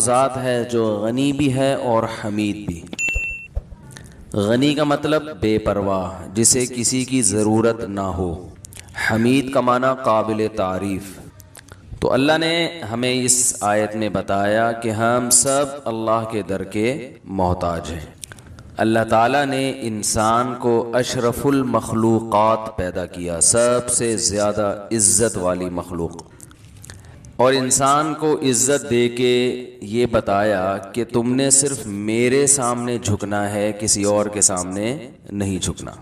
ज़ात है जो गनी भी है और हमीद भी। गनी का मतलब बेपरवाह, जिसे किसी की ज़रूरत ना हो। हमीद का माना काबिल तारीफ़। तो अल्लाह ने हमें इस आयत में बताया कि हम सब अल्लाह के दर के मोहताज हैं। अल्लाह ताला ने इंसान को अशरफुल मखलूक़ात पैदा किया, सबसे ज़्यादा इज़्ज़त वाली मखलूक़, और इंसान को इज़्ज़त दे के ये बताया कि तुमने सिर्फ मेरे सामने झुकना है, किसी और के सामने नहीं झुकना।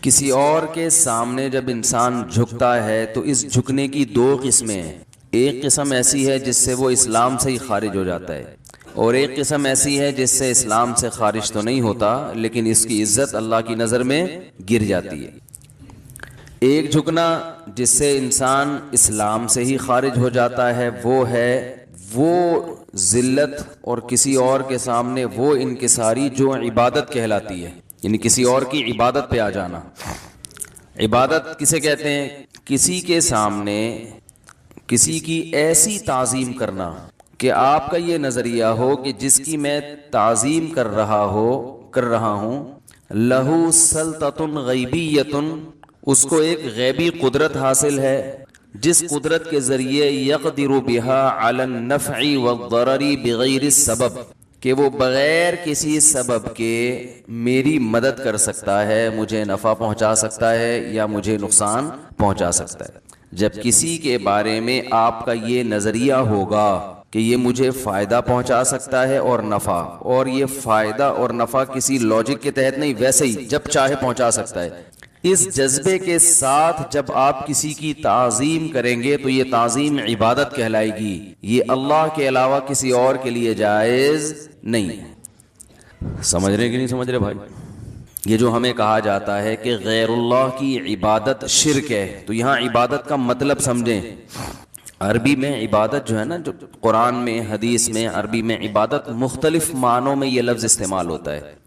किसी और के सामने जब इंसान झुकता है तो इस झुकने की दो किस्में हैं। एक किस्म ऐसी है जिससे वो इस्लाम से ही खारिज हो जाता है, और एक किस्म ऐसी है जिससे इस्लाम से खारिज तो नहीं होता लेकिन इसकी इज़्ज़त अल्लाह की नज़र में गिर जाती है। एक झुकना जिससे इंसान इस्लाम से ही खारिज हो जाता है वो है वो जिल्लत और किसी और के सामने वो इनकिसारी जो इबादत कहलाती है, यानी किसी और की इबादत पे आ जाना। इबादत किसे कहते हैं? किसी के सामने किसी की ऐसी ताज़ीम करना कि आपका ये नज़रिया हो कि जिसकी मैं ताज़ीम कर रहा हूँ लहू सल्ततुन गैबियतुन, उसको एक गैबी कुदरत हासिल है, जिस कुदरत के ज़रिए यक़दिरु बिहा अलन नफ़ई वद्दररी बिग़ैरि सबब, कि वो बग़ैर किसी सबब के मेरी मदद कर सकता है, मुझे नफ़ा पहुंचा सकता है या मुझे नुकसान पहुंचा सकता है। जब किसी के बारे में आपका ये नज़रिया होगा कि ये मुझे फ़ायदा पहुंचा सकता है और नफ़ा, और ये फ़ायदा और नफ़ा किसी लॉजिक के तहत नहीं, वैसे ही जब चाहे पहुंचा सकता है, इस जज्बे के साथ जब आप किसी की ताज़ीम करेंगे तो ये ताज़ीम इबादत कहलाएगी। ये अल्लाह के अलावा किसी और के लिए जायज़ नहीं है। समझ रहे कि नहीं समझ रहे भाई? ये जो हमें कहा जाता है कि गैरुल्लाह की इबादत शिर्क है, तो यहाँ इबादत का मतलब समझें। अरबी में इबादत जो है ना, जो कुरान में हदीस में अरबी में इबादत मुख्तलिफ मानों में ये लफ्ज़ इस्तेमाल होता है।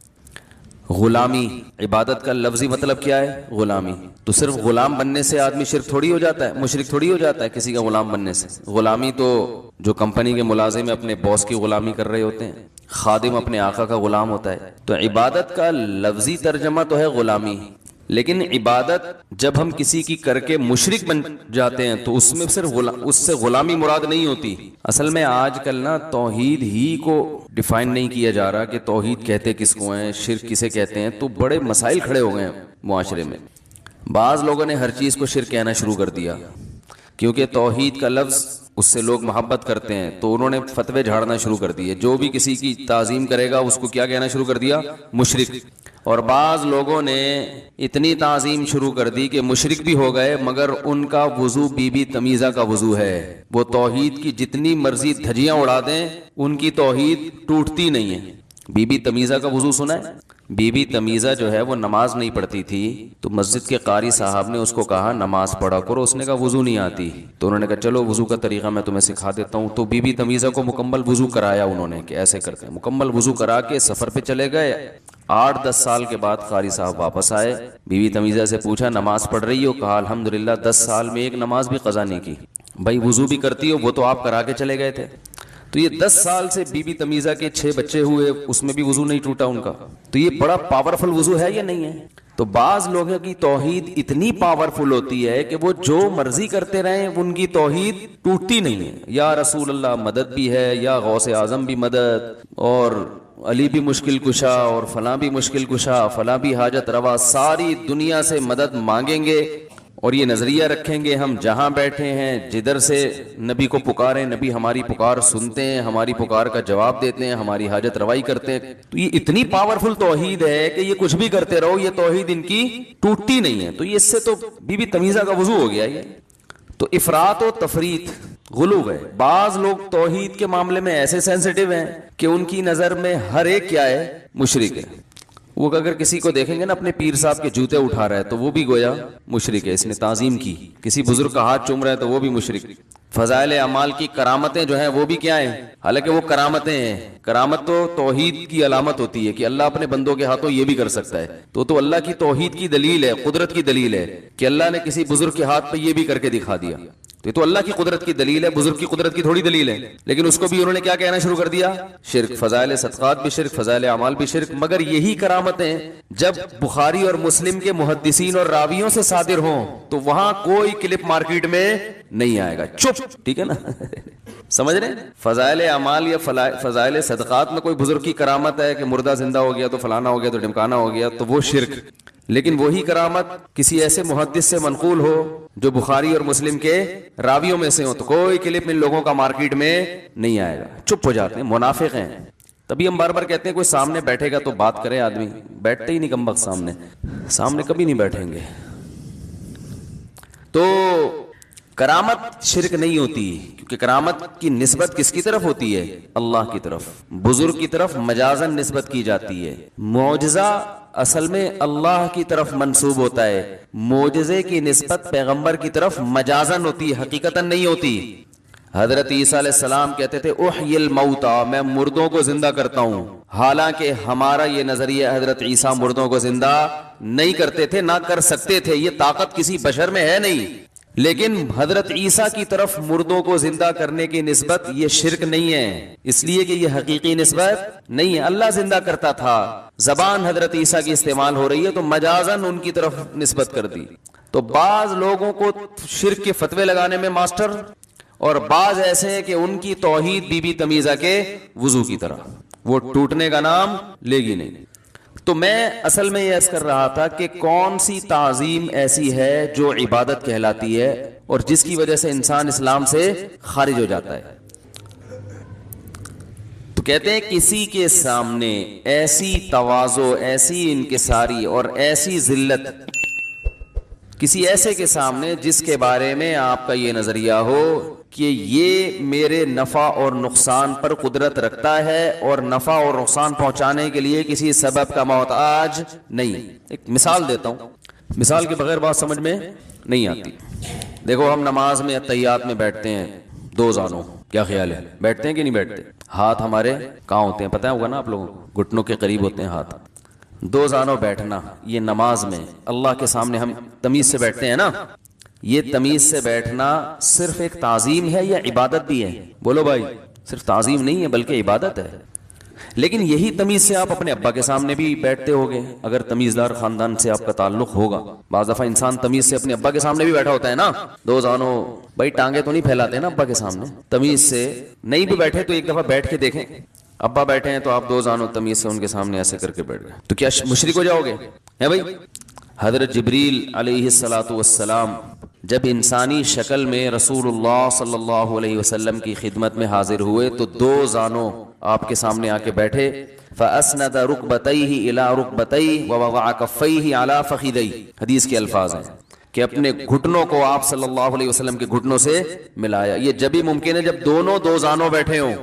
गुलामी, इबादत का लफ्जी मतलब क्या है? गुलामी। तो सिर्फ गुलाम बनने से आदमी शिर्क थोड़ी हो जाता है, मुशरिक थोड़ी हो जाता है किसी का गुलाम बनने से। गुलामी तो जो कंपनी के मुलाजिम अपने बॉस की गुलामी कर रहे होते हैं, खादिम अपने आका का गुलाम होता है। तो इबादत का लफ्जी तर्जमा तो है गुलामी, लेकिन इबादत जब हम किसी की करके मुशरिक बन जाते हैं तो उसमें सिर्फ उससे गुलामी मुराद नहीं होती। असल में आजकल ना तौहीद ही को डिफाइन नहीं किया जा रहा कि तौहीद कहते किसको हैं, शिर्क किसे कहते हैं। तो बड़े मसाइल खड़े हो गए हैं मुआशरे में। बाज़ लोगों ने हर चीज़ को शिर्क कहना शुरू कर दिया, क्योंकि तौहीद का लफ्ज़ उससे लोग मोहब्बत करते हैं, तो उन्होंने फतवे झाड़ना शुरू कर दिए। जो भी किसी की ताज़ीम करेगा उसको क्या कहना शुरू कर दिया? मुशरिक। और बाज़ लोगों ने इतनी ताज़ीम शुरू कर दी कि मुशरिक भी हो गए, मगर उनका वज़ू बीबी तमीज़ा का वज़ू है। वो तौहीद की जितनी मर्जी धज्जियां उड़ा दें, उनकी तौहीद टूटती नहीं है। बीबी तमीज़ा का वज़ू सुना है? बीबी तमीज़ा जो है वो नमाज नहीं पढ़ती थी, तो मस्जिद के कारी साहब ने उसको कहा नमाज पढ़ा करो। उसने कहा वज़ू नहीं आती। तो उन्होंने कहा चलो वज़ू का तरीक़ा मैं तुम्हें सिखा देता हूँ। तो बीबी तमीज़ा को मुकम्मल वज़ू कराया उन्होंने कि ऐसे करते हैं। मुकम्मल वज़ू करा के सफ़र पे चले गए। 8-10 साल के बाद कारी साहब वापस आए। बीबी तमीज़ा से पूछा नमाज पढ़ रही हो? कहा अल्हम्दुलिल्लाह 10 साल में एक नमाज भी क़ज़ा नहीं की। भाई वज़ू भी करती हो? वो तो आप करा के चले गए थे। तो ये 10 साल से बीबी तमीज़ा के 6 बच्चे हुए, उसमें भी वज़ू नहीं टूटा उनका। तो ये बड़ा पावरफुल वज़ू है या नहीं है? तो बाज़ लोगों की तौहीद इतनी पावरफुल होती है कि वो जो मर्जी करते रहें उनकी तौहीद टूटती नहीं है। या रसूल अल्लाह मदद भी है, या गौसे आज़म भी मदद, और अली भी मुश्किल कुशा, और फलां भी मुश्किल कुशा, फलां भी हाजत रवा, सारी दुनिया से मदद मांगेंगे और ये नज़रिया रखेंगे हम जहाँ बैठे हैं जिधर से नबी को पुकारें, नबी हमारी पुकार सुनते हैं, हमारी पुकार का जवाब देते हैं, हमारी हाजत रवाई करते हैं। तो ये इतनी पावरफुल तौहीद है कि ये कुछ भी करते रहो, ये तौहीद इनकी टूटती नहीं है। तो ये इससे तो बीबी तमीज़ा का वज़ू हो गया ये। तो इफरात और तफरीत, गुलूव है। बाज़ लोग तौहीद के मामले में ऐसे सेंसिटिव हैं कि उनकी नज़र में हर एक क्या है? मुशरिक है। वो अगर किसी को देखेंगे ना अपने पीर साहब के जूते उठा रहा है तो वो भी गोया मुशरिक है, इसने ताज़ीम की। किसी बुजुर्ग का हाथ चूम रहा है तो वो भी मुशरिक। फजाइल अमाल की करामतें जो हैं वो भी क्या हैं? हालांकि वो करामतें हैं। करामत तो तौहीद की अलामत होती है कि अल्लाह अपने बंदों के हाथों ये भी कर सकता है। तो अल्लाह की तौहीद की दलील है, कुदरत की दलील है कि अल्लाह ने किसी बुजुर्ग के हाथ पे ये भी करके दिखा दिया। तो ये तो अल्लाह की कुदरत की दलील है, बुजुर्ग की कुदरत की थोड़ी दलील है। लेकिन उसको भी उन्होंने क्या कहना शुरू कर दिया, शिर्क। फजाइल सदकात भी शिर्क, फजाइल अमाल भी शिर्क। मगर यही करामतें जब बुखारी और मुस्लिम के मुहद्दिसीन और रावियों से सादिर हों तो वहां कोई क्लिप मार्केट में नहीं आएगा, चुप, ठीक है ना। समझ रहे? फजाइल अमाल या फजाइल सदकात में कोई बुजुर्ग की करामत है कि मुर्दा जिंदा हो गया तो फलाना हो गया तो ढिमकाना हो गया, तो वो शिर्क। लेकिन वही करामत किसी ऐसे मुहद्दिस से मनकूल हो जो बुखारी और मुस्लिम के रावियों में से हो, तो कोई क्लिप इन लोगों का मार्केट में नहीं आएगा, चुप हो जाते हैं, मुनाफिक हैं। तभी हम बार बार कहते हैं कोई सामने बैठेगा तो बात करे आदमी, बैठते ही नहीं कमबख्त सामने कभी नहीं बैठेंगे। तो करामत शिर्क नहीं होती, क्योंकि करामत की निस्बत किसकी तरफ होती है, अल्लाह की तरफ। बुजुर्ग की तरफ मजाजन निस्बत की जाती है। मौजज़ा असल में अल्लाह की तरफ मंसूब होता है, मौजज़े की निस्बत पैगंबर की तरफ मजाजन होती है, हकीकतन नहीं होती। हजरत ईसा अलैहिस्सलाम कहते थे उहयिल मौता, मैं मुर्दों को जिंदा करता हूं। हालांकि हमारा ये नजरिया हजरत ईसा मुर्दों को जिंदा नहीं करते थे, ना कर सकते थे, ये ताकत किसी बशर में है नहीं। लेकिन हजरत ईसा की तरफ मुर्दों को जिंदा करने की निस्बत ये शिर्क नहीं है, इसलिए कि ये हकीकी निस्बत नहीं है। अल्लाह जिंदा करता था, जबान हजरत ईसा की इस्तेमाल हो रही है तो मजाजन उनकी तरफ निस्बत कर दी। तो बाज लोगों को शिर्क के फतवे लगाने में मास्टर, और बाज ऐसे हैं कि उनकी तौहीद बीबी तमीजा के वुजू की तरह, वो टूटने का नाम लेगी नहीं। तो मैं असल में यह कर रहा था कि कौन सी ताजीम ऐसी है जो इबादत कहलाती है और जिसकी वजह से इंसान इस्लाम से खारिज हो जाता है। तो कहते हैं किसी के सामने ऐसी तवाज़ो, ऐसी इनकिसारी और ऐसी जिल्लत, किसी ऐसे के सामने जिसके बारे में आपका ये नजरिया हो कि ये मेरे नफा और नुकसान पर कुदरत रखता है और नफा और नुकसान पहुंचाने के लिए किसी सबब का मोहताज नहीं। एक मिसाल देता हूं, मिसाल के बगैर बात समझ में नहीं आती। देखो हम नमाज में अत्तहियात में बैठते हैं दो जानों, क्या ख्याल है, बैठते हैं कि नहीं बैठते? हाथ हमारे कहाँ होते हैं पता होगा ना आप लोगों को, घुटनों के करीब होते हैं हाथ। दो जानों बैठना, ये नमाज में अल्लाह के सामने हम तमीज से बैठते हैं ना, ये तमीज से बैठना सिर्फ एक ताजीम है या इबादत भी है? बोलो भाई, सिर्फ ताजीम नहीं है बल्कि इबादत है। लेकिन यही तमीज से आप अपने अब्बा के सामने भी बैठते होगे, अगर तमीजदार खानदान से आपका ताल्लुक होगा। बाज़ दफा इंसान तमीज से अपने अब्बा के सामने भी बैठा होता है ना, दो जानों, भाई टांगे तो नहीं फैलाते ना अब्बा के सामने, तमीज से नहीं भी बैठे तो एक दफा बैठ के देखें। अब्बा बैठे हैं तो आप दो जानों तमीज से उनके सामने ऐसे करके बैठ गए, तो क्या मुशरिक हो जाओगे? है भाई? हजरत जिब्रील अलैहिस्सलातु वस्सलाम जब इंसानी शक्ल में रसूलुल्लाह सल्लल्लाहु अलैहि वसल्लम की खिदमत में हाजिर हुए तो दो जानों आपके सामने आके बैठे। फ़अस्नद रुकबतैहि इला रुकबतैहि व वज़अ कफ़ैहि अला फ़ख़िदैहि, हदीस के अल्फाज हैं कि अपने घुटनों को आप सल्लल्लाहु अलैहि वसल्लम के घुटनों से मिलाया। ये जब भी मुमकिन है जब दोनों दो जानों बैठे हों।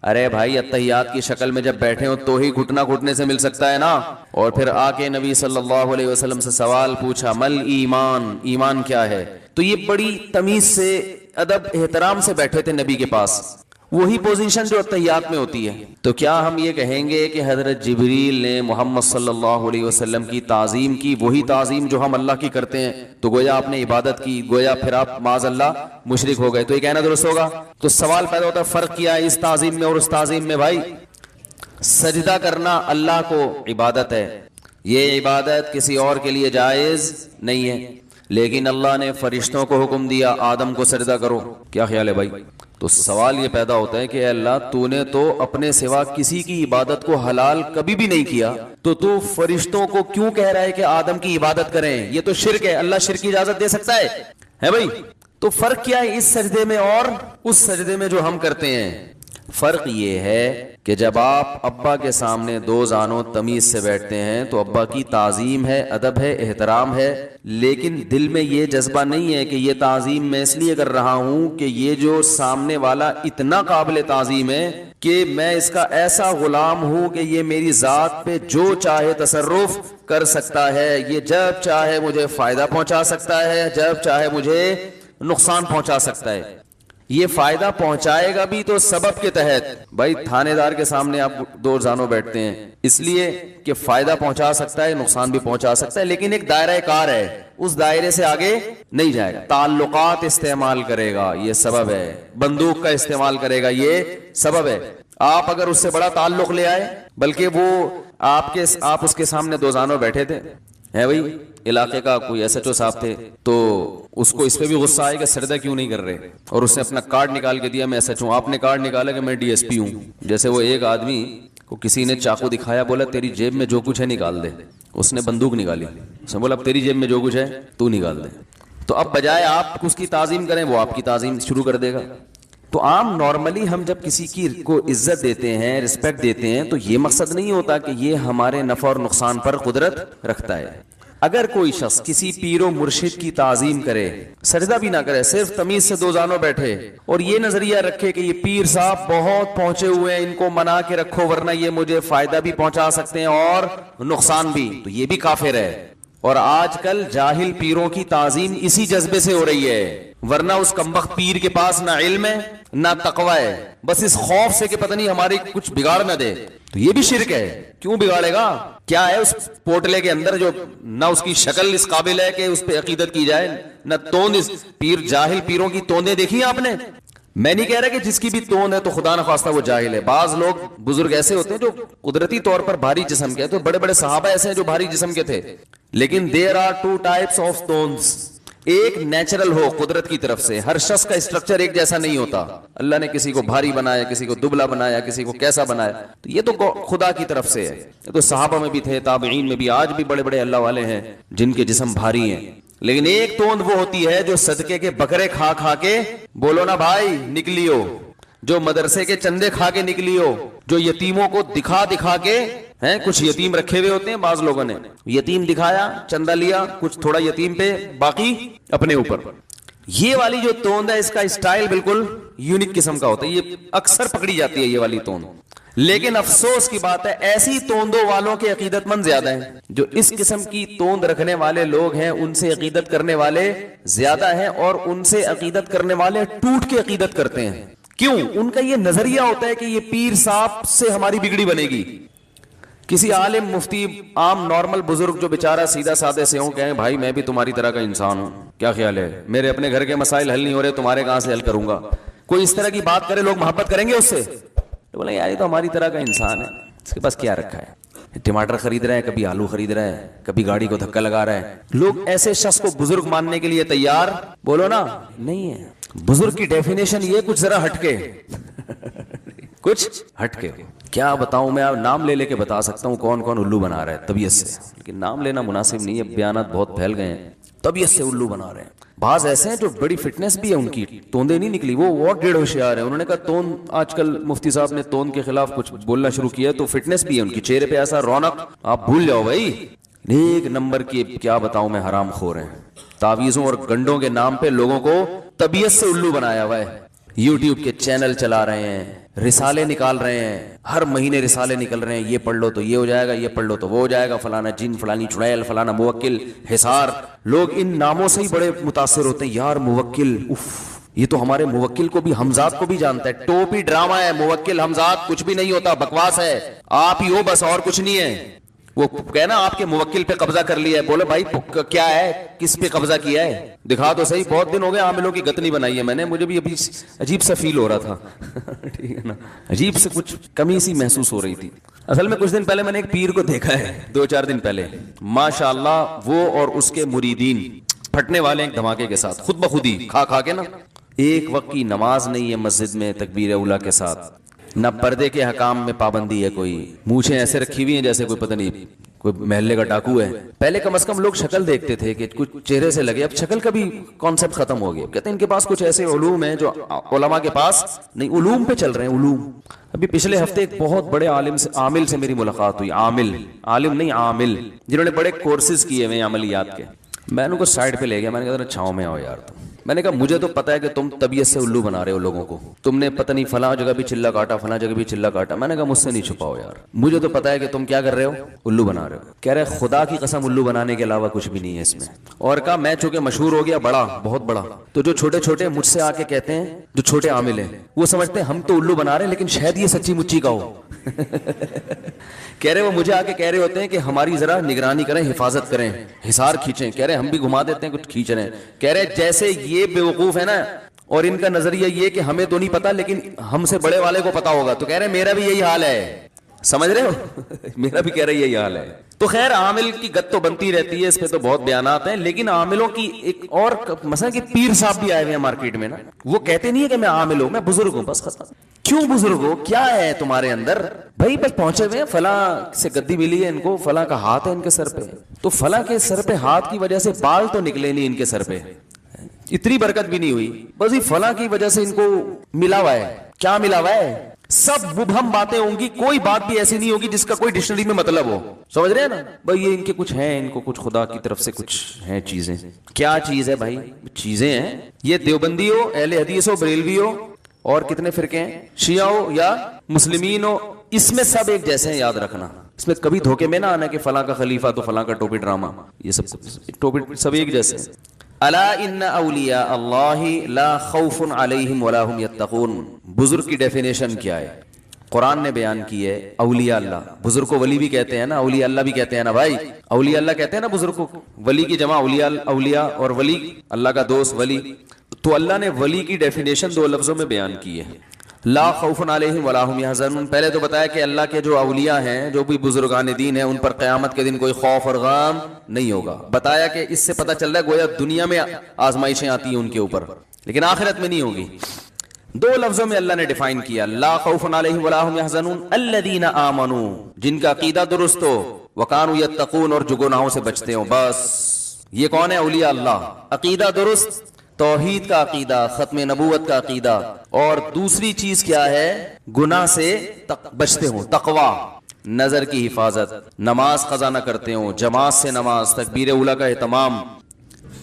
अरे भाई अत्तहियात की शक्ल में जब बैठे हो तो ही घुटना घुटने से मिल सकता है ना। और फिर आके नबी सल्लल्लाहु अलैहि वसल्लम से सवाल पूछा, मल ईमान, ईमान क्या है? तो ये बड़ी तमीज से, अदब एहतराम से बैठे थे नबी के पास, वही पोजीशन जो अत्तहियात में होती है। तो क्या हम ये कहेंगे कि हजरत जिब्रील ने मोहम्मद सल्लल्लाहु अलैहि वसल्लम की ताजीम की, वही ताजीम जो हम अल्लाह की करते हैं? तो गोया आपने इबादत की, गोया फिर आप माज़अल्लाह मुशरिक हो गए, तो ये कहना दुरुस्त होगा? तो सवाल पैदा होता है फर्क क्या है इस ताजीम में और उस ताजीम में? भाई सजदा करना अल्लाह को इबादत है, ये इबादत किसी और के लिए जायज नहीं है। लेकिन अल्लाह ने फरिश्तों को हुक्म दिया आदम को सजदा करो, क्या ख्याल है भाई? तो सवाल ये पैदा होता है कि अल्लाह तूने तो अपने सिवा किसी की इबादत को हलाल कभी भी नहीं किया, तो तू फरिश्तों को क्यों कह रहा है कि आदम की इबादत करें? ये तो शिर्क है, अल्लाह शिर्क की इजाजत दे सकता है भाई? तो फर्क क्या है इस सजदे में और उस सजदे में जो हम करते हैं? फर्क ये है कि जब आप अब्बा के सामने दो जानों तमीज से बैठते हैं तो अब्बा की ताजीम है, अदब है, एहतराम है, लेकिन दिल में ये जज्बा नहीं है कि ये ताजीम मैं इसलिए कर रहा हूं कि ये जो सामने वाला इतना काबिल ताजीम है कि मैं इसका ऐसा गुलाम हूं कि ये मेरी जात पे जो चाहे तसर्रुफ कर सकता है, ये जब चाहे मुझे फायदा पहुंचा सकता है, जब चाहे मुझे नुकसान पहुंचा सकता है। ये फायदा पहुंचाएगा भी तो सबब के तहत। भाई थानेदार के सामने आप दो जानो बैठते हैं इसलिए कि फायदा पहुंचा सकता है, नुकसान भी पहुंचा सकता है, लेकिन एक दायरा कार है, उस दायरे से आगे नहीं जाएगा। ताल्लुकात इस्तेमाल करेगा, ये सबब है। बंदूक का इस्तेमाल करेगा, ये सबब है। आप अगर उससे बड़ा ताल्लुक ले आए, बल्कि वो आप उसके सामने दो जानो बैठे थे, है भाई इलाके का कोई SHO साहब थे, तो उसको इस पे भी गुस्सा आएगा सरदा क्यों नहीं कर रहे, और उसने अपना कार्ड निकाल के दिया मैं SHO, आपने कार्ड निकाला कि मैं DSP हूं। जैसे वो एक आदमी को किसी ने चाकू दिखाया, बोला तेरी जेब में जो कुछ है निकाल दे, उसने बंदूक निकाली, उसने बोला अब तेरी जेब में जो कुछ है तू निकाल दे। तो अब बजाय आप उसकी ताजीम करें, वो आपकी ताजीम शुरू कर देगा। तो आम नॉर्मली हम जब किसी की को इज्जत देते हैं, रिस्पेक्ट देते हैं, तो ये मकसद नहीं होता कि ये हमारे नफा और नुकसान पर कुदरत रखता है। अगर कोई शख्स किसी पीरो मुर्शिद की ताजीम करे, सजदा भी ना करे, सिर्फ तमीज से दो जानो बैठे और ये नजरिया रखे कि ये पीर साहब बहुत पहुंचे हुए हैं, इनको मना के रखो वरना ये मुझे फायदा भी पहुंचा सकते हैं और नुकसान भी, तो ये भी काफिर है। और आजकल जाहिल पीरों की ताजीम इसी जज्बे से हो रही है, वरना उस कमबख्त पीर के पास ना इल्म है ना तकवा है, बस इस खौफ से कि पता नहीं हमारी कुछ बिगाड़ ना दे। तो ये भी शिरक है। क्यों बिगाड़ेगा? क्या है उस पोटले के अंदर जो ना उसकी शक्ल इस काबिल है कि उस पर अकीदत की जाए, ना तोंद। इस पीर जाहिल पीरों की तोंदें देखी आपने? मैं नहीं कह रहा कि जिसकी भी तोंद है तो खुदा न खास्ता वो जाहिल है। बाज लोग बुजुर्ग ऐसे होते हैं जो कुदरती तौर पर भारी जिस्म के, तो बड़े बड़े सहाबा ऐसे हैं जो भारी जिस्म के थे, लेकिन there are two types of tones. एक नेचुरल हो कुदरत की तरफ से, हर शख्स का स्ट्रक्चर एक जैसा नहीं होता। अल्लाह ने किसी को भारी बनाया, किसी को दुबला बनाया, किसी को कैसा बनाया, तो ये तो खुदा की तरफ से है। ये तो सहाबा में भी थे, ताबईन में भी, आज भी बड़े बड़े अल्लाह वाले हैं जिनके जिस्म भारी हैं। लेकिन एक तोंद वो होती है जो सदके के बकरे खा खा के, बोलो ना भाई निकलियो, जो मदरसे के चंदे खा के निकलियो, जो यतीमों को दिखा दिखा के, हैं कुछ यतीम रखे हुए होते हैं, बाज लोगों ने यतीम दिखाया, चंदा लिया, कुछ थोड़ा यतीम पे, बाकी अपने ऊपर। ये वाली जो तोंद है इसका स्टाइल बिल्कुल यूनिक किस्म का होता है, ये अक्सर पकड़ी जाती है ये वाली तोंद। लेकिन अफसोस की बात है ऐसी तोंदों वालों के अकीदतमंद ज्यादा हैं। जो इस किस्म की तोंद रखने वाले लोग हैं उनसे अकीदत करने वाले ज्यादा हैं, और उनसे अकीदत करने वाले टूट के अकीदत करते हैं। क्यों? उनका ये नजरिया होता है कि ये पीर साहब से हमारी बिगड़ी बनेगी। किसी आलिम, मुफ्ती, आम नॉर्मल बुजुर्ग जो बेचारा सीधा साधे से हो, कहें भाई मैं भी तुम्हारी तरह का इंसान हूं, क्या ख्याल है, मेरे अपने घर के मसाइल हल नहीं हो रहे, तुम्हारे कहां से हल करूंगा। कोई इस तरह की बात करे, लोग मोहब्बत करेंगे उससे? तो बोले यार ये तो हमारी तरह का इंसान है, इसके पास क्या रखा है, टमाटर खरीद रहे हैं, कभी आलू खरीद रहे हैं, कभी गाड़ी को धक्का लगा रहे हैं। लोग ऐसे शख्स को बुजुर्ग मानने के लिए तैयार, बोलो ना, नहीं है। बुजुर्ग की डेफिनेशन ये कुछ जरा हटके कुछ हटके। क्या बताऊं मैं, आप नाम ले लेके बता सकता हूं कौन कौन उल्लू बना रहा है तबीयत से, लेकिन नाम लेना मुनासिब नहीं है, बयानात बहुत फैल गए हैं, तबीयत से उल्लू बना रहे हैं। बाज ऐसे हैं जो बड़ी फिटनेस भी है उनकी, तोंदे नहीं निकली, वो और डेढ़ होशियार है। उन्होंने कहा तोंद, आजकल मुफ्ती साहब ने तोंद के खिलाफ कुछ बोलना शुरू किया, तो फिटनेस भी है उनकी, चेहरे पे ऐसा रौनक, आप भूल जाओ भाई। एक नंबर की, क्या बताऊं मैं, हराम खोर हैं। तावीजों और गंडों के नाम पे लोगों को तबीयत से उल्लू बनाया हुआ है। यूट्यूब के चैनल चला रहे हैं, रिसाले निकाल रहे हैं, हर महीने रिसाले निकल रहे हैं, ये पढ़ लो तो ये हो जाएगा, ये पढ़ लो तो वो हो जाएगा, फलाना जिन, फलानी चुड़ैल, फलाना मुवक्किल, हिसार। लोग इन नामों से ही बड़े मुतासिर होते हैं। यार मुवक्किल, उफ, ये तो हमारे मुवक्किल को भी, हमजाद को भी जानता है। टोपी ड्रामा है, मुवक्किल हमजाद कुछ भी नहीं होता, बकवास है, आप ही हो बस, और कुछ नहीं है। वो कहना आपके मुवक्किल पे कब्जा कर लिया है, बोले भाई क्या है, किस पे कब्जा किया है, दिखा तो सही। बहुत दिन हो गए आमिलों की गतनी बनाई है मैंने, मुझे भी अभी अजीब सा फील हो रहा था ठीक है ना, अजीब से कुछ कमी सी महसूस हो रही थी। असल में कुछ दिन पहले मैंने एक पीर को देखा है, 2-4 दिन पहले, माशाअल्लाह, वो और उसके मुरीदीन फटने वाले एक धमाके के साथ, खुद ब खुद ही खा खा के ना। एक वक्त की नमाज नहीं है मस्जिद में तकबीर उला के साथ, ना पर्दे के हकाम में पाबंदी है, कोई मूछें ऐसे रखी हुई हैं जैसे कोई पता नहीं कोई महल्ले का डाकू है। पहले कम से कम लोग शक्ल देखते थे कि कुछ चेहरे से लगे, अब शक्ल का भी कॉन्सेप्ट खत्म हो गया। कहते हैं इनके पास कुछ ऐसे उलूम हैं जो उलमा के पास नहीं, उलूम पे चल रहे हैं, उलूम। अभी पिछले हफ्ते एक बहुत बड़े आलिम से, आमिल से मेरी मुलाकात हुई, आलिम नहीं आमिल, जिन्होंने बड़े कोर्सेज किए हुए अमलियात के। मैं उनको साइड पे ले गया, मैंने कहा छाँव में आओ यार, मैंने कहा मुझे तो पता है कि तुम तबीयत से उल्लू बना रहे हो लोगों को, तुमने पता नहीं फलां जगह भी चिल्ला काटा, फलां जगह भी चिल्ला काटा। मैंने कहा मुझसे नहीं छुपाओ यार, मुझे तो पता है कि तुम क्या कर रहे हो, उल्लू बना रहे हो। कह रहे खुदा की कसम उल्लू बनाने के अलावा कुछ भी नहीं है इसमें। और कहा मैं चूंकि मशहूर हो गया बड़ा, बहुत बड़ा, तो जो छोटे छोटे मुझसे आके कहते हैं, जो छोटे आमिल हैं, वो समझते हैं हम तो उल्लू बना रहे हैं लेकिन शायद ये सच्ची मुच्ची का हो। कह रहे वो मुझे आके कह रहे होते हैं कि हमारी जरा निगरानी करें, हिफाजत करें, हिसार खींचें। कह रहे हम भी घुमा देते हैं, कुछ खींच रहे हैं। कह रहे जैसे ये बेवकूफ है ना, और इनका नजरिया ये कि हमें तो नहीं पता लेकिन हमसे बड़े वाले को पता होगा। तो कह रहे मेरा भी यही हाल है, समझ रहे हो। मेरा भी कह रहे यही हाल है। तो खैर आमिल की गत तो बनती रहती है, इस पे तो बहुत बयानात हैं। लेकिन आमिलों की एक और मसला कि पीर साहब भी आए हुए हैं मार्केट में ना, वो कहते नहीं है कि मैं आमिल हूं, मैं बुजुर्ग हूं, बस खत्म। क्यों बुजुर्ग हो, क्या है तुम्हारे अंदर भाई? बस पहुंचे हुए हैं, फला से गद्दी मिली है इनको, फला का हाथ है इनके सर पे, तो फला के सर पे हाथ की वजह से बाल तो निकले नहीं इनके सर पे, इतनी बरकत भी नहीं हुई, बस ये फला की वजह से इनको मिला हुआ है। क्या मिला हुआ है? सब मुबहम बातें होंगी, कोई बात भी ऐसी नहीं होगी जिसका कोई डिक्शनरी में मतलब हो। समझ रहे हैं ना भाई? ये इनके कुछ है, इनको कुछ खुदा की तरफ से कुछ है चीजें। क्या चीज है भाई? चीजें हैं। ये देवबंदी हो, अहले हदीस हो, बरेलवी हो, और कितने फिरके हैं, शिया हो या मुस्लिमीन हो, इसमें सब एक जैसे हैं, याद रखना। इसमें कभी धोखे में ना आना कि फला का खलीफा तो फला का टोपी ड्रामा, ये सब टोपी सब एक जैसे हैं। अला इन्ना औलिया अल्लाहि ला खौफुन अलैहिम वला हुम यत्तकून। बुजुर्ग की डेफिनेशन क्या है? कुरान ने बयान की है। औलिया अल्लाह, बुजुर्ग को वली भी कहते हैं ना, औलिया अल्लाह भी कहते हैं ना भाई। औलिया अल्लाह कहते हैं ना बुजुर्ग को, वली की जमा औलिया, और वली अल्लाह का दोस्त वली। तो अल्लाह ने वली की डेफिनेशन दो लफ्जों में बयान की है, ला खौफुन अलैहिम वला हुम यहज़नून। पहले तो बताया कि अल्लाह के जो औलिया हैं, जो भी बुजुर्गान दीन है, उन पर क़यामत के दिन कोई खौफ और गम नहीं होगा। बताया कि इससे पता चल रहा है गोया दुनिया में आजमाइशें आती हैं उनके ऊपर, लेकिन आखिरत में नहीं होगी। दो लफ्जों में अल्लाह ने डिफाइन किया, ला खौफुन अलैहिम वला हुम यहज़नून अल्लज़ीना आमनू, जिनका अकीदा दुरुस्त हो, व कानू यत्तकून, और जो गुनाहों से बचते हो। बस ये कौन है? औलिया अल्लाह। अकीदा दुरुस्त, तौहीद का अकीदा, खत्म नबूवत का अकीदा, और दूसरी चीज क्या है? गुनाह से बचते हो, तकवा, नजर की हिफाजत, नमाज कज़ा न करते हो, जमात से नमाज, तकबीर उला का एहतमाम।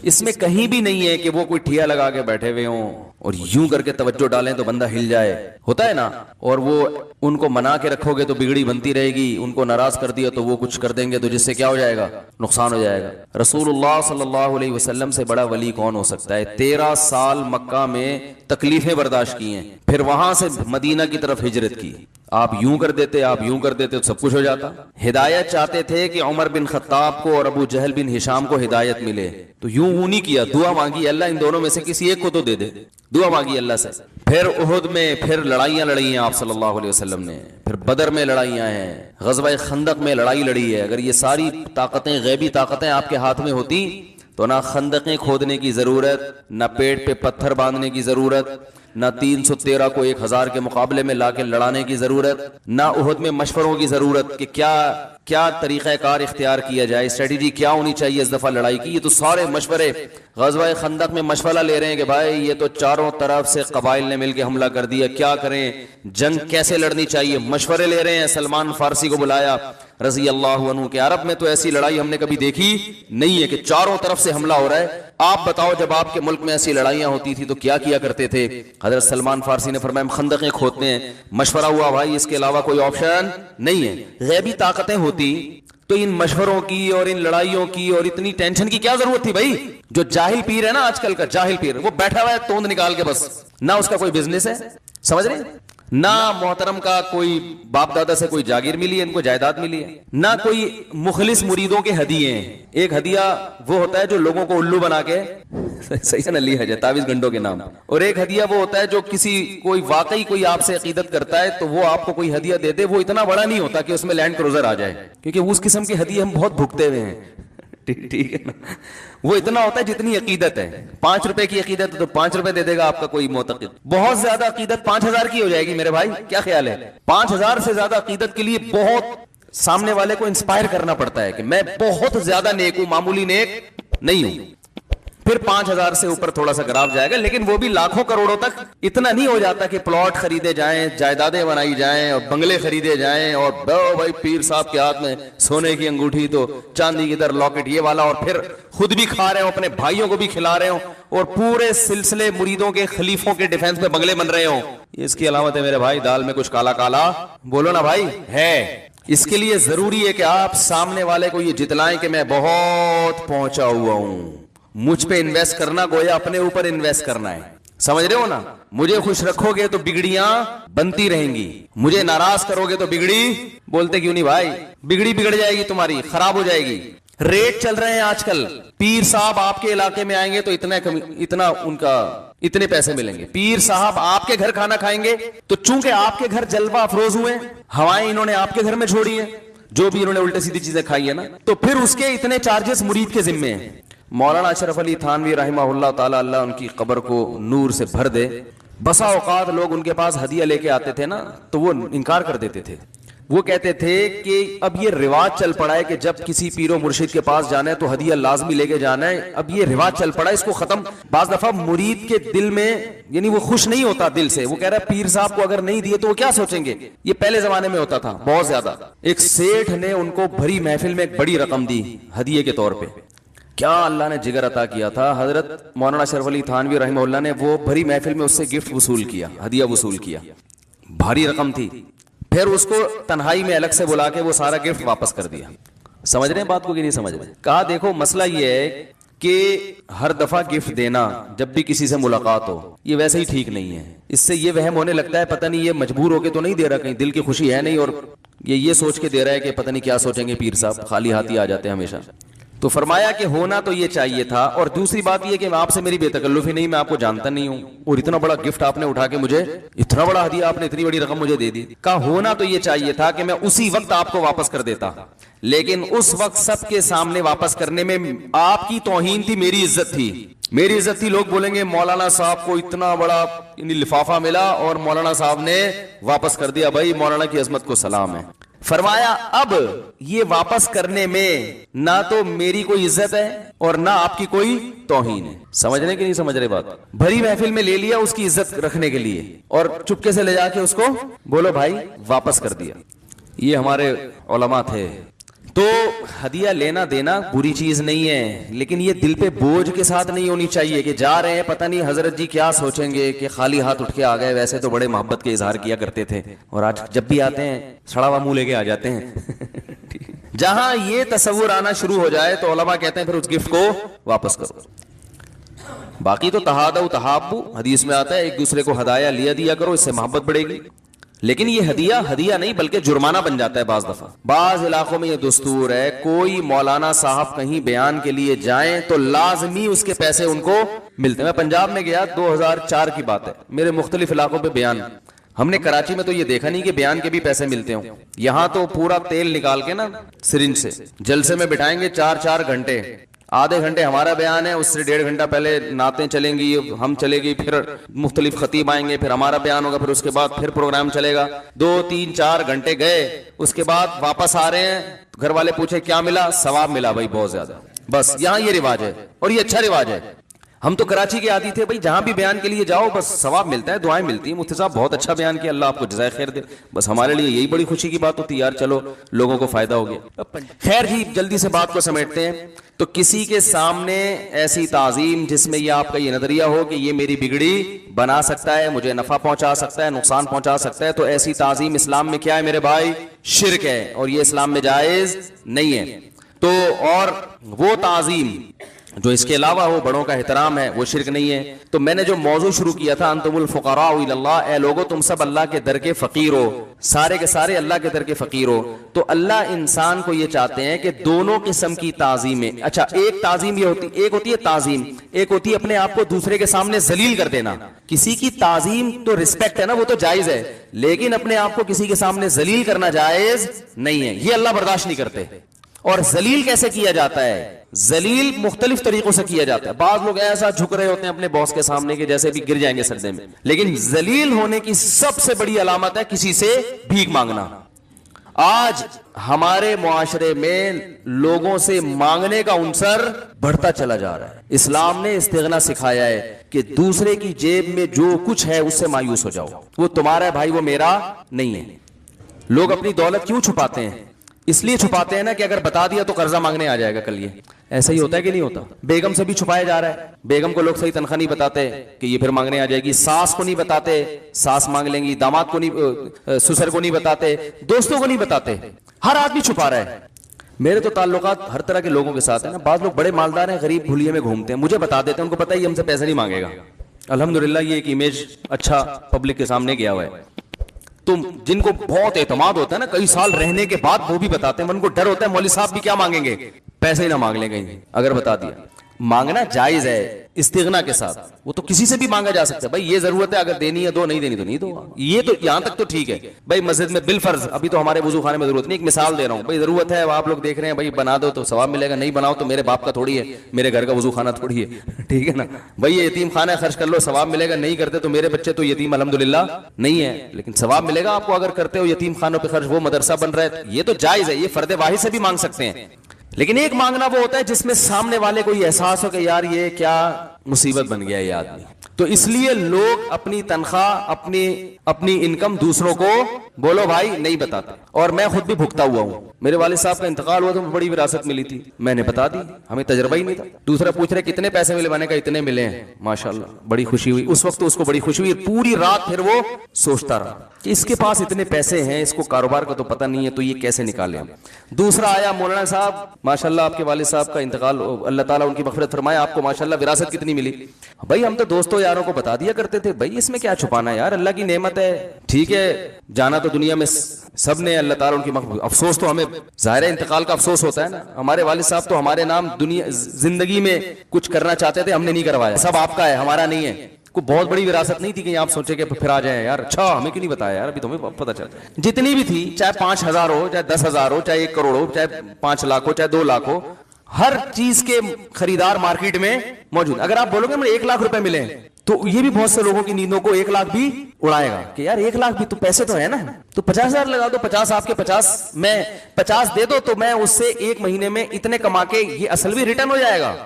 इसमें कहीं भी नहीं है कि वो कोई ठिया लगा के बैठे हुए हों और यूं करके तवज्जो डालें तो बंदा हिल जाए, होता है ना, और वो उनको मना के रखोगे तो बिगड़ी बनती रहेगी, उनको नाराज कर दिया तो वो कुछ कर देंगे तो जिससे क्या हो जाएगा? नुकसान हो जाएगा। रसूलुल्लाह सल्लल्लाहु अलैहि वसल्लम से बड़ा वली कौन हो सकता है? 13 साल मक्का में तकलीफें बर्दाश्त की हैं, फिर वहां से मदीना की तरफ हिजरत की। आप यूं कर देते, आप यूं कर देते तो सब कुछ हो जाता। हिदायत चाहते थे कि उमर बिन खत्ताब को और अबू जहल बिन हिशाम को हिदायत मिले, तो यूं नहीं किया, दुआ मांगी, अल्लाह इन दोनों में से किसी एक को तो दे दे। दुआ मांगी अल्लाह से। फिर उहुद में फिर लड़ाइयां लड़ी हैं आप सल्लल्लाहु अलैहि वसल्लम ने, फिर बदर में लड़ाइयां हैं, ग़ज़वा खंदक में लड़ाई लड़ी है। अगर ये सारी ताकतें, गैबी ताकतें आपके हाथ में होती तो ना खंदकें खोदने की जरूरत, ना पेट पे पत्थर बांधने की जरूरत, ना 313 को 1000 के मुकाबले में लाके लड़ाने की जरूरत, ना उहुद में मशवरों की जरूरत कि क्या क्या तरीक़ाकार इख्तियार किया जाए, स्ट्रेटेजी क्या होनी चाहिए इस दफा लड़ाई की। ये तो सारे मशवरे ग़ज़वा खंदक में मशवरा ले रहे हैं कि भाई ये तो चारों तरफ से कबाइल ने मिलकर हमला कर दिया, क्या करें, जंग कैसे लड़नी चाहिए, मशवरे ले रहे हैं। सलमान फारसी को बुलाया रज़ी अल्लाह अन्हु के, अरब में तो ऐसी लड़ाई हमने कभी देखी नहीं है कि चारों तरफ से हमला हो रहा है। आप बताओ जब आपके मुल्क में ऐसी लड़ाइयां होती थी तो क्या किया करते थे? हजरत सलमान फारसी ने फरमाया हम खंदकें खोदते हैं। मशवरा हुआ भाई, इसके अलावा कोई ऑप्शन नहीं है। गैबी ताकतें होती तो इन मशवरों की और इन लड़ाइयों की और इतनी टेंशन की क्या जरूरत थी भाई? जो जाहिल पीर है ना आजकल का, जाहिल पीर, वो बैठा हुआ है तोंद निकाल के, बस ना उसका कोई बिजनेस है, समझ रहे, ना मोहतरम का कोई बाप दादा से कोई जागीर मिली है, इनको जायदाद मिली है, ना कोई मुखलिस मुरीदों के हदिये हैं। एक हदिया वो होता है जो लोगों को उल्लू बना के सही से न लिया जाए, तावीज गंडों के नाम, और एक हदिया वो होता है जो किसी कोई वाकई कोई आपसे अकीदत करता है तो वो आपको कोई हदिया दे दे। वो इतना बड़ा नहीं होता कि उसमें लैंड क्रूजर आ जाए, क्योंकि उस किस्म के हदिये हम बहुत भुगते हुए हैं, ठीक है ना। वो इतना होता है जितनी अकीदत है। 5 रुपए की अकीदत है तो 5 रुपए दे देगा आपका कोई मोतक़िद। बहुत ज्यादा अकीदत 5000 की हो जाएगी मेरे भाई, क्या ख्याल है? 5000 से ज्यादा अकीदत के लिए बहुत सामने वाले को इंस्पायर करना पड़ता है कि मैं बहुत ज्यादा नेक हूं, मामूली नेक नहीं हूं। फिर 5,000 से ऊपर थोड़ा सा ग्राफ जाएगा, लेकिन वो भी लाखों करोड़ों तक इतना नहीं हो जाता कि प्लॉट खरीदे जाएं, जायदादें बनाई जाएं और बंगले खरीदे जाएं और भाई पीर साहब के हाथ में सोने की अंगूठी तो चांदी की इधर लॉकेट ये वाला, और फिर खुद भी खा रहे हो, अपने भाइयों को भी खिला रहे हो, और पूरे सिलसिले मुरीदों के खलीफों के डिफेंस में बंगले बन रहे हो। इसकी अलामत है मेरे भाई, दाल में कुछ काला काला बोलो ना भाई है। इसके लिए जरूरी है कि आप सामने वाले को ये जितलाएं कि मैं बहुत पहुंचा हुआ हूं। मुझ पे इन्वेस्ट करना गोया अपने ऊपर इन्वेस्ट करना है, समझ रहे हो ना। मुझे खुश रखोगे तो बिगड़ियां बनती रहेंगी, मुझे नाराज करोगे तो बिगड़ी, बोलते क्यों नहीं भाई, बिगड़ी बिगड़ जाएगी तुम्हारी, खराब हो जाएगी। रेट चल रहे हैं आजकल, पीर साहब आपके इलाके में आएंगे तो इतना उनका इतने पैसे मिलेंगे। पीर साहब आपके घर खाना खाएंगे तो चूंकि आपके घर जलवा अफरोज हुए, हवाएं इन्होंने आपके घर में छोड़ी है, जो भी इन्होंने उल्टे सीधी चीजें खाई है ना, तो फिर उसके इतने चार्जेस मुरीद के जिम्मे हैं। मौलाना अशरफ अली थानवी रहमहुल्लाह ताला, अल्लाह उनकी कब्र को नूर से भर दे, बसा औकात लोग उनके पास हदिया लेके आते थे ना, तो वो इनकार कर देते थे। वो कहते थे कि अब ये रिवाज चल पड़ा है कि जब किसी पीरो मुर्शिद के पास जाना है तो हदिया लाजमी लेके जाना है, अब ये रिवाज चल पड़ा है, इसको खत्म। बाज दफा मुरीद के दिल में, यानी वो खुश नहीं होता दिल से, वो कह रहा है पीर साहब को अगर नहीं दिए तो वो क्या सोचेंगे। ये पहले जमाने में होता था बहुत ज्यादा। एक सेठ ने उनको भरी महफिल में एक बड़ी रकम दी हदिये के तौर पर। क्या अल्लाह ने जिगर अता किया था, हजरत मौलाना अशरफ अली थानवी रहमहुल्लाह ने वो भरी महफिल में उससे गिफ्ट वसूल किया, हदिया वसूल किया, भारी रकम थी। फिर उसको तन्हाई में अलग से बुला के वो सारा गिफ्ट वापस कर दिया। समझ रहे हैं बात को कि नहीं समझ रहे। कहा देखो मसला ये है कि हर दफा गिफ्ट देना जब भी किसी से मुलाकात हो, ये वैसे ही ठीक नहीं है। इससे ये वहम होने लगता है पता नहीं ये मजबूर होके तो नहीं दे रहा, कहीं दिल की खुशी है नहीं, और ये सोच के दे रहा है कि पता नहीं क्या सोचेंगे पीर साहब, खाली हाथ ही आ जाते हैं हमेशा। तो फरमाया कि होना तो ये चाहिए था। और दूसरी बात ये कि आपसे मेरी बेतकल्लुफी नहीं, मैं आपको जानता नहीं हूं, और इतना बड़ा गिफ्ट आपने उठा के मुझे, इतना बड़ा हदिया आपने, इतनी बड़ी रकम मुझे दे दी। कहा होना तो ये चाहिए था कि मैं उसी वक्त आपको वापस कर देता, लेकिन उस वक्त सबके सामने वापस करने में आपकी तौहीन थी, मेरी इज्जत थी, मेरी इज्जत थी। लोग बोलेंगे मौलाना साहब को इतना बड़ा लिफाफा मिला और मौलाना साहब ने वापस कर दिया, भाई मौलाना की अजमत को सलाम है। फरमाया अब ये वापस करने में ना तो मेरी कोई इज्जत है और ना आपकी कोई तौहीन है। समझ रहे कि नहीं समझ रहे बात। भरी महफिल में ले लिया उसकी इज्जत रखने के लिए और चुपके से ले जाके उसको बोलो भाई वापस कर दिया। ये हमारे उलमा थे। तो हदिया लेना देना बुरी चीज नहीं है, लेकिन ये दिल पे बोझ के साथ नहीं होनी चाहिए कि जा रहे हैं पता नहीं हजरत जी क्या सोचेंगे कि खाली हाथ उठ के आ गए। वैसे तो बड़े मोहब्बत के इजहार किया करते थे और आज जब भी आते हैं सड़ा हुआ मुंह लेके आ जाते हैं। जहां ये तसव्वुर आना शुरू हो जाए तो उलमा कहते हैं फिर उस गिफ्ट को वापस करो। बाकी तो तहादउ तहाब्बु हदीस में आता है, एक दूसरे को हदाया लिया दिया करो, इससे मोहब्बत बढ़ेगी। लेकिन ये हदिया नहीं बल्कि जुर्माना बन जाता है बाज दफा। बाज इलाकों में ये दस्तूर है, कोई मौलाना साहब कहीं बयान के लिए जाएं तो लाजमी उसके पैसे उनको मिलते हैं। मैं पंजाब में गया, 2004 की बात है, मेरे मुख्तलिफ इलाकों पे बयान। हमने कराची में तो ये देखा नहीं कि बयान के भी पैसे मिलते हो। यहां तो पूरा तेल निकाल के ना सिरिंज से जलसे में बिठाएंगे 4-4 घंटे, आधे घंटे हमारा बयान है, उससे 1.5 घंटा पहले नातें चलेंगी, हम चलेगी, फिर मुख्तलिफ खतीब आएंगे, फिर हमारा बयान होगा, फिर उसके बाद फिर प्रोग्राम चलेगा। 2-3-4 घंटे गए, उसके बाद वापस आ रहे हैं, घर वाले पूछे क्या मिला, सवाब मिला भाई बहुत ज्यादा। बस यहाँ ये रिवाज है और ये अच्छा रिवाज है। हम तो कराची के आदी थे भाई, जहां भी बयान के लिए जाओ बस सवाब मिलता है, दुआएं मिलती हैं, मुफ्ती साहब बहुत अच्छा बयान किया, अल्लाह आपको जज़ाए खैर दे। बस हमारे लिए यही बड़ी खुशी की बात होती यार, चलो लोगों को फायदा हो गया। खैर जी जल्दी से बात को समेटते हैं। तो किसी के सामने ऐसी ताजीम जिसमें यह आपका ये नजरिया हो कि ये मेरी बिगड़ी बना सकता है, मुझे नफा पहुंचा सकता है, नुकसान पहुंचा सकता है, तो ऐसी ताजीम इस्लाम में क्या है मेरे भाई, शिर्क है और ये इस्लाम में जायज नहीं है। तो और वो ताजीम जो इसके अलावा हो, बड़ों का एहतराम है, वो शिर्क नहीं है। तो मैंने जो मौजू शुरू किया था अंतुमुल फुकराउ इलल्लाह, ए लोगो तुम सब अल्लाह के दर के फकीर हो, सारे के सारे अल्लाह के दर के फकीर हो। तो अल्लाह इंसान को ये चाहते हैं कि दोनों किस्म की ताजीमें, अच्छा एक ताजीम ये होती, एक होती है ताजीम, एक होती है अपने आप को दूसरे के सामने जलील कर देना। किसी की ताजीम तो रिस्पेक्ट है ना, वो तो जायज है, लेकिन अपने आप को किसी के सामने जलील करना जायज नहीं है, ये अल्लाह बर्दाश्त नहीं करते। और जलील कैसे किया जाता है, जलील मुख्तलिफ तरीकों से किया जाता है। बाज लोग ऐसा झुक रहे होते हैं अपने बॉस के सामने के जैसे भी गिर जाएंगे सजदे में, लेकिन जलील होने की सबसे बड़ी अलामत है किसी से भीख मांगना। आज हमारे मुआशरे में लोगों से मांगने का उनसर बढ़ता चला जा रहा है। इस्लाम ने इस्तिगना सिखाया है कि दूसरे की जेब में जो कुछ है उससे मायूस हो जाओ, वो तुम्हारा है भाई, वो मेरा नहीं है। लोग अपनी दौलत क्यों छुपाते हैं? इसलिए छुपाते हैं ना कि अगर बता दिया तो कर्जा मांगने आ जाएगा कल ये। ऐसा ही होता है कि नहीं होता? बेगम से भी छुपाया जा रहा है। बेगम को लोग सही तनख्वाह नहीं बताते कि ये फिर मांगने आ जाएगी। सास को नहीं बताते, सास मांग लेंगी। दामाद को नहीं, ससुर को नहीं बताते, दोस्तों को नहीं बताते। हर आदमी छुपा रहा है। मेरे तो ताल्लुकात हर तरह के लोगों के साथ है ना। बाज लोग बड़े मालदार हैं, गरीब भुलिये में घूमते हैं, मुझे बता देते हैं, उनको पता है ये हमसे पैसे नहीं मांगेगा। अल्हम्दुलिल्लाह ये एक इमेज अच्छा पब्लिक के सामने गया हुआ है। तुम जिनको बहुत एतमाद होता है ना, कई साल रहने के बाद वो भी बताते हैं, उनको डर होता है मौलवी साहब भी क्या मांगेंगे, पैसे ही ना मांग लें कहीं। अगर बता दिया, मांगना जायज है इस्तिगना के साथ, वो तो किसी से भी मांगा जा सकता है। भाई ये जरूरत है, अगर देनी है दो, नहीं देनी तो नहीं दो। ये तो यहां तक तो ठीक है। भाई मस्जिद में बिल फर्ज, अभी तो हमारे वजू खाने में जरूरत नहीं, एक मिसाल दे रहा हूं। भाई जरूरत है, आप लोग देख रहे हैं, भाई बना दो तो सवाब मिलेगा, नहीं बनाओ तो मेरे बाप का थोड़ी है, मेरे घर का वजू खाना थोड़ी है। ठीक है ना भाई, ये यतीम खाना खर्च कर लो, सवाब मिलेगा। नहीं करते तो मेरे बच्चे तो यतीम अल्हम्दुलिल्लाह नहीं है, लेकिन सवाब मिलेगा आपको अगर करते हो यतीम खानों पर खर्च, वो मदरसा बन रहा है। ये तो जायज है, ये फर्द वाहिद से भी मांग सकते हैं। लेकिन एक मांगना वो होता है जिसमें सामने वाले को ये एहसास हो कि यार ये क्या मुसीबत बन गया ये आदमी। तो इसलिए लोग अपनी तनख्वाह, अपनी इनकम दूसरों को बोलो भाई नहीं बताते। और मैं खुद भी भुगता हुआ हूं। मेरे वालिद साहब का इंतकाल हुआ तो बड़ी विरासत मिली थी, मैंने बता दी, हमें तजर्बा ही नहीं था। दूसरा पूछ रहे कितने पैसे मिले, मैंने कहा इतने मिले हैं। माशाल्लाह बड़ी खुशी हुई उस वक्त, तो उसको बड़ी खुशी हुई। पूरी रात फिर वो सोचता रहा कि इसके पास इतने पैसे हैं, इसको कारोबार का तो पता नहीं है, तो ये कैसे निकाले हम। दूसरा आया मौलाना साहब, माशाल्लाह आपके वालिद साहब का इंतकाल, अल्लाह ताला उनकी मग़फ़िरत फरमाए, आपको माशाल्लाह विरासत कितनी मिली। भाई हम तो दोस्तों यारों को बता दिया करते थे, भाई इसमें क्या छुपाना है यार, अल्लाह की नेमत है। ठीक है, जाना तो दुनिया में सब ने, अल्लाह ताला उनकी अफसोस तो हमें ज़ाहिर है इंतकाल का अफसोस होता है ना। हमारे वालिद साहब तो हमारे नाम दुनिया जिंदगी में कुछ करना चाहते थे, हमने नहीं करवाया, सब आपका है, हमारा नहीं है। कोई बहुत बड़ी विरासत नहीं थी कि आप सोचे कि फिर आ जाए यार, अच्छा हमें क्यों नहीं बताया यार, अभी तो हमें पता चला। जितनी भी थी, चाहे 5,000 हो, चाहे 10,000 हो, चाहे 1 करोड़ हो, चाहे 5 लाख हो, चाहे 2 लाख हो, हर चीज के खरीदार मार्केट में मौजूद। अगर आप बोलोगे मुझे 1 लाख रुपए मिले, तो ये भी बहुत से लोगों की नींदों को 1 लाख भी उड़ाएगा कि यार 1 लाख भी तो पैसे तो है ना, तो 50,000 लगा दो, 50 आपके 50 मैं 50 दे दो, तो मैं उससे 1 महीने में इतने कमा के ये असल भी रिटर्न हो जाएगा।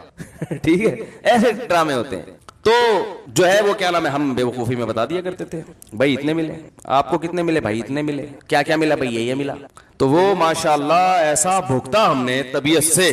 ठीक है, ऐसे ड्रामे होते हैं। तो जो है वो क्या नाम है, हम बेवकूफी में बता दिया करते थे, भाई इतने मिले, आपको कितने मिले, भाई इतने मिले, क्या क्या मिला, भाई ये मिला। तो वो माशाल्लाह ऐसा भुगता हमने तबीयत से,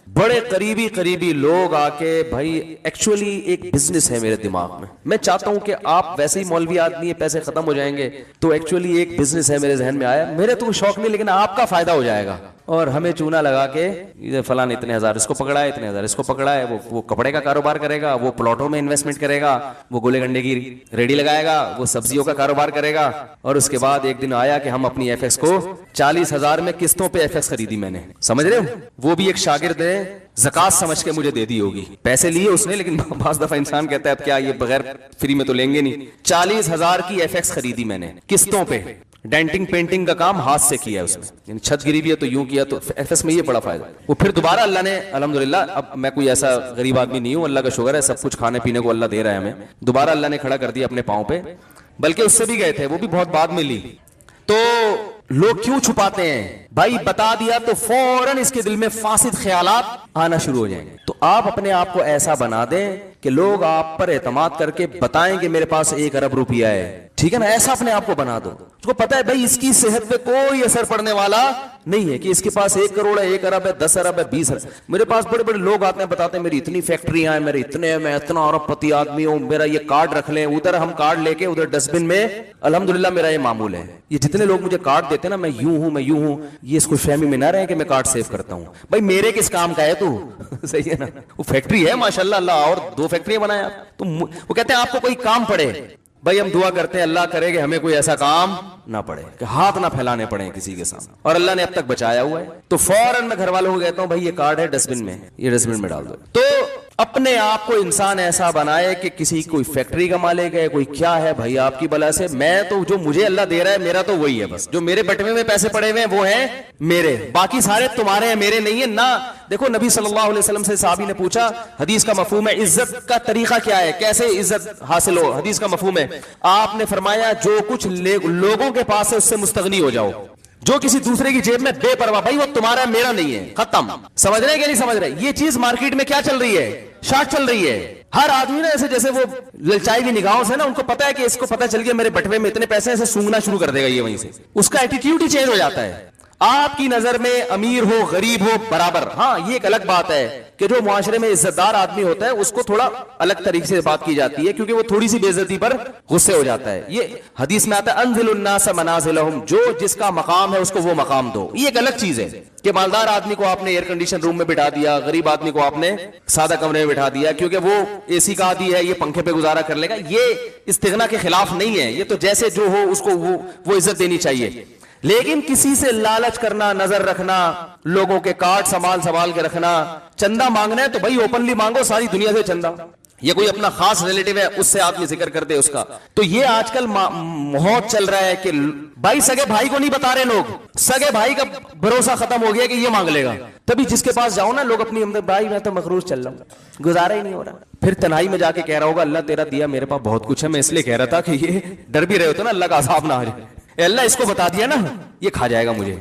बड़े करीबी लोग आके, भाई एक्चुअली एक बिजनेस है मेरे दिमाग में, मैं चाहता हूं कि आप वैसे ही मौलवी आदमी है, पैसे खत्म हो जाएंगे, तो एक्चुअली एक बिजनेस है मेरे जहन में आया, मेरे तो शौक नहीं लेकिन आपका फायदा हो जाएगा। और हमें चूना लगा के फलान इतने हजार इसको पकड़ा है, इतने हजार इसको पकड़ा है, वो कपड़े का कारोबार करेगा, वो प्लॉटों में इन्वेस्टमेंट करेगा, वो गोले गंडे की रेडी लगाएगा, वो सब्जियों का कारोबार करेगा। और उसके बाद एक दिन आया कि हम अपनी एफएक्स को 40,000 में किस्तों पे एफएक्स खरीदी मैंने, समझ रहे हो, वो भी एक शागिर्द है, ज़कात समझ के मुझे दे दी होगी, पैसे लिए उसने, लेकिन बाज़ दफा इंसान कहता है अब क्या ये बगैर फ्री में तो लेंगे नहीं। 40,000 की एफएक्स खरीदी मैंने किस्तों पे, डेंटिंग पेंटिंग का काम हाथ से किया है उसमें, छत गिरी भी है तो यूं किया, तो एफएस में ये बड़ा फायदा। वो फिर दोबारा अल्लाह ने अल्हम्दुलिल्लाह, अब मैं कोई ऐसा गरीब आदमी नहीं हूं, अल्लाह का शुक्र है, सब कुछ खाने पीने को अल्लाह दे रहा है हमें, दोबारा अल्लाह ने खड़ा कर दिया अपने पांव पे, बल्कि उससे भी गए थे, वो भी बहुत बाद में ली। तो लोग क्यों छुपाते हैं भाई, बता दिया तो फौरन इसके दिल में फासिद ख्यालात आना शुरू हो जाएंगे। तो आप अपने आप को ऐसा बना दें कि लोग आप पर एतमाद करके बताएं कि मेरे पास 1 अरब रुपया है, ठीक है ना, ऐसा अपने आप को बना दो। उसको पता है भाई इसकी सेहत पे कोई असर पड़ने वाला नहीं है कि इसके पास 1 करोड़ है, 1 अरब है, 10 अरब है, 20 अरब। मेरे पास बड़े बड़े लोग आते हैं, बताते हैं मेरी इतनी फैक्ट्रियां हैं, मेरे इतने, मैं इतना अरबपति आदमी हूं, मेरा ये कार्ड रख लें, उधर हम कार्ड लेके उधर डस्टबिन में, अल्हम्दुलिल्लाह मेरा ये मामूल है। ये जितने लोग मुझे कार्ड देते हैं ना, मैं यूं हूं, मैं यूं हूं, ये इसको फहमी में ना रहे कि मैं कार्ड सेव करता हूं। भाई मेरे किस काम का है तू? सही है ना, वो फैक्ट्री है माशाल्लाह, अल्लाह और 2 फैक्ट्रियां बनाया। तो वो कहते हैं आपको कोई काम पड़े, भाई हम दुआ करते हैं अल्लाह करे कि हमें कोई ऐसा काम ना पड़े कि हाथ ना फैलाने पड़े किसी के सामने, और अल्लाह ने अब तक बचाया हुआ है। तो फौरन मैं घर वालों को कहता हूं भाई ये कार्ड है डस्टबिन में, ये डस्टबिन में डाल दो। तो अपने आप को इंसान ऐसा बनाए कि किसी कोई फैक्ट्री का मालिक है, कोई क्या है, भाई आपकी बला से मैं तो, जो मुझे अल्लाह दे रहा है मेरा तो वही है, बस जो मेरे बटवे में पैसे पड़े हुए हैं वो है मेरे, बाकी सारे तुम्हारे हैं, मेरे नहीं है ना। देखो नबी सल्लल्लाहु अलैहि वसल्लम से साहबी ने पूछा, हदीस का मफहूम है, इज्जत का तरीका क्या है, कैसे इज्जत हासिल हो, हदीस का मफहूम है, आपने फरमाया जो कुछ लोगों के पास है उससे मुस्तगनी हो जाओ। जो किसी दूसरे की जेब में बेपरवाह, भाई वो तुम्हारा है, मेरा नहीं है, खत्म। समझ रहे हैं कि नहीं समझ रहे? ये चीज मार्केट में क्या चल रही है, शार्ट चल रही है। हर आदमी ना ऐसे जैसे वो ललचाई हुई निगाहों से ना, उनको पता है कि इसको पता चल गया मेरे बटवे में इतने पैसे, ऐसे सूंघना शुरू कर देगा ये वहीं से, उसका एटीट्यूड ही चेंज हो जाता है। आपकी नजर में अमीर हो गरीब हो बराबर, हाँ ये एक अलग बात है कि जो मुआशरे में इज्जतदार आदमी होता है उसको थोड़ा अलग तरीके से बात की जाती है, क्योंकि वो थोड़ी सी बेइज्जती पर गुस्से हो जाता है। ये हदीस में आता है अंजिलुन्नास मनाजिलहुम, जो जिसका मकाम है उसको वो मकाम दो। ये एक अलग चीज है कि मालदार आदमी को आपने एयर कंडीशन रूम में बिठा दिया, गरीब आदमी को आपने सादा कमरे में बिठा दिया क्योंकि वो एसी का आदी है, ये पंखे पे गुजारा कर लेगा। ये इस्तिगना के खिलाफ नहीं है, ये तो जैसे जो हो उसको वो इज्जत देनी चाहिए। लेकिन किसी से लालच करना, नजर रखना, लोगों के कार्ड संभाल संभाल के रखना, चंदा मांगना है तो भाई ओपनली मांगो सारी दुनिया से चंदा। ये कोई अपना खास रिलेटिव है उससे आदमी जिक्र कर दे उसका, तो ये आजकल माहौल चल रहा है कि भाई सगे भाई को नहीं बता रहे लोग, सगे भाई का भरोसा खत्म हो गया कि ये मांग लेगा। तभी जिसके पास जाओ ना लोग अपनी भाई मैं तो मखरूज चल रहा हूं, गुजारा ही नहीं हो रहा, फिर तन्हाई में जाके कह रहा होगा अल्लाह तेरा दिया मेरे पास बहुत कुछ है, मैं इसलिए कह रहा था कि ये डर भी रहे होते ना अल्लाह का अज़ाब ना आ जाए, अल्लाह इसको बता दिया ना ये खा जाएगा मुझे।